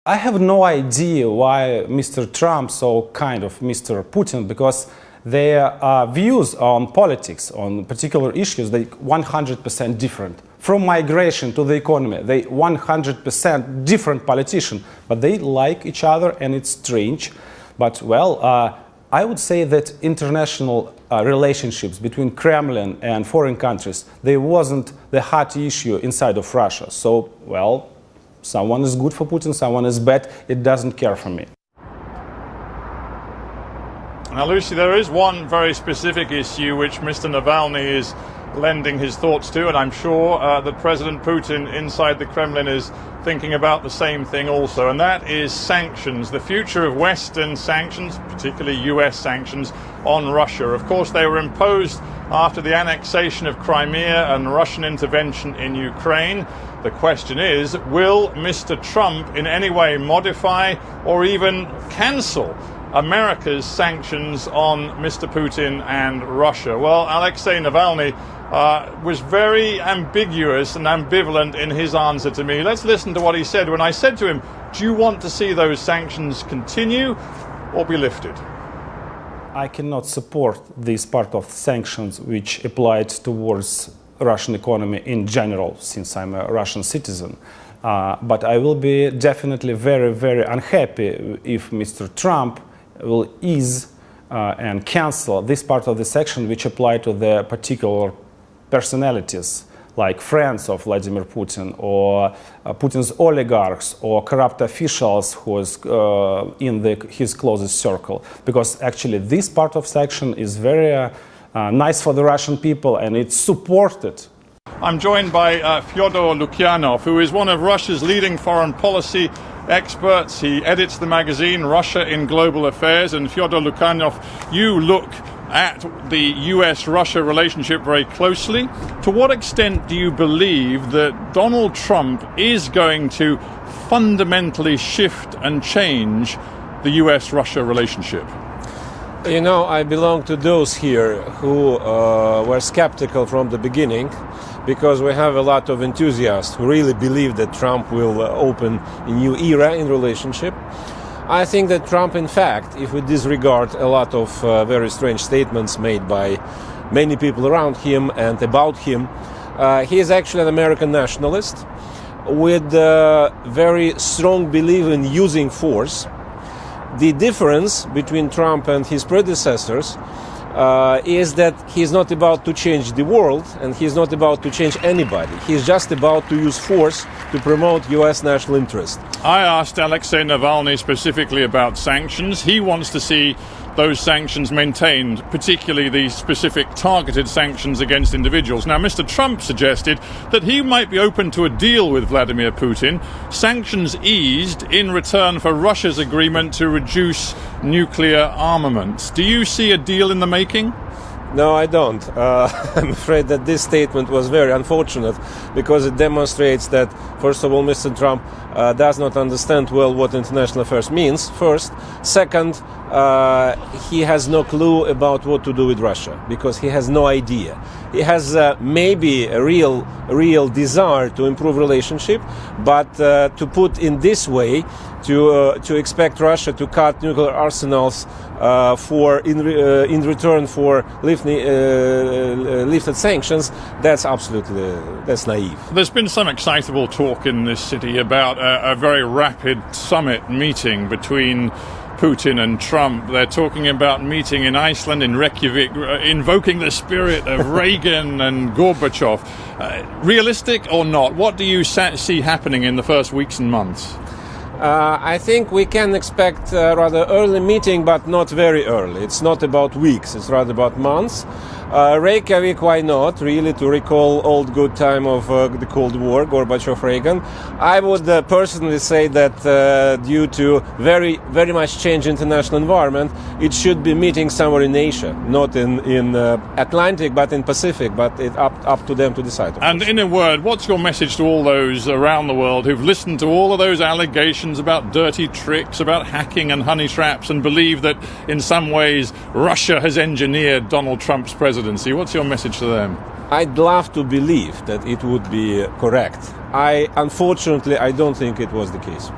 I have no idea why Mr. Trump so kind of Mr. Putin, because their views on politics, on particular issues, they 100% different. From migration to the economy, they 100% different politicians, but they like each other, and it's strange. But well, I would say that international relationships between Kremlin and foreign countries, they wasn't the hot issue inside of Russia. So, well, someone is good for Putin, someone is bad. It doesn't care for me. Now, Lucy, there is one very specific issue which Mr. Navalny is lending his thoughts to, and I'm sure that President Putin inside the Kremlin is thinking about the same thing also, and that is sanctions, the future of Western sanctions, particularly US sanctions on Russia. Of course, they were imposed after the annexation of Crimea and Russian intervention in Ukraine. The question is, will Mr. Trump in any way modify or even cancel America's sanctions on Mr. Putin and Russia? Well, Alexei Navalny was very ambiguous and ambivalent in his answer to me. Let's listen to what he said when I said to him, do you want to see those sanctions continue or be lifted? I cannot support this part of sanctions which applied towards Russian economy in general, since I'm a Russian citizen. But I will be definitely very, very unhappy if Mr. Trump will ease and cancel this part of the sanction which apply to the particular personalities like friends of Vladimir Putin or Putin's oligarchs or corrupt officials who is in his closest circle. Because actually this part of sanction is very nice for the Russian people, and it's supported. I'm joined by Fyodor Lukyanov, who is one of Russia's leading foreign policy experts. He edits the magazine Russia in Global Affairs. And Fyodor Lukyanov, you look at the US-Russia relationship very closely. To what extent do you believe that Donald Trump is going to fundamentally shift and change the US-Russia relationship? You know, I belong to those here who were skeptical from the beginning, because we have a lot of enthusiasts who really believe that Trump will open a new era in relationship. I think that Trump, in fact, if we disregard a lot of very strange statements made by many people around him and about him, he is actually an American nationalist with a very strong belief in using force. The difference between Trump and his predecessors is that he's not about to change the world, and he's not about to change anybody. He's just about to use force to promote US national interest. I asked Alexei Navalny specifically about sanctions. He wants to see those sanctions maintained, particularly the specific targeted sanctions against individuals. Now, Mr. Trump suggested that he might be open to a deal with Vladimir Putin, sanctions eased in return for Russia's agreement to reduce nuclear armaments. Do you see a deal in the making? No, I don't. I'm afraid that this statement was very unfortunate, because it demonstrates that, first of all, Mr. Trump does not understand well what international affairs means, first. Second, he has no clue about what to do with Russia, because he has no idea. He has maybe a real desire to improve relationship, but to put in this way, to expect Russia to cut nuclear arsenals in return for lifted sanctions, that's naive. There's been some excitable talk in this city about a very rapid summit meeting between Putin and Trump. They're talking about meeting in Iceland, in Reykjavik, invoking the spirit of Reagan and Gorbachev. Realistic or not? What do you see happening in the first weeks and months? I think we can expect a rather early meeting, but not very early. It's not about weeks, it's rather about months. Reykjavik, why not? Really, to recall old good time of the Cold War, Gorbachev-Reagan. I would personally say that due to very, very much change international environment, it should be meeting somewhere in Asia, not in Atlantic, but in Pacific. But it's up to them to decide. And in a word, what's your message to all those around the world who've listened to all of those allegations about dirty tricks, about hacking and honey traps, and believe that in some ways Russia has engineered Donald Trump's presidency? What's your message to them? I'd love to believe that it would be correct. Unfortunately, I don't think it was the case.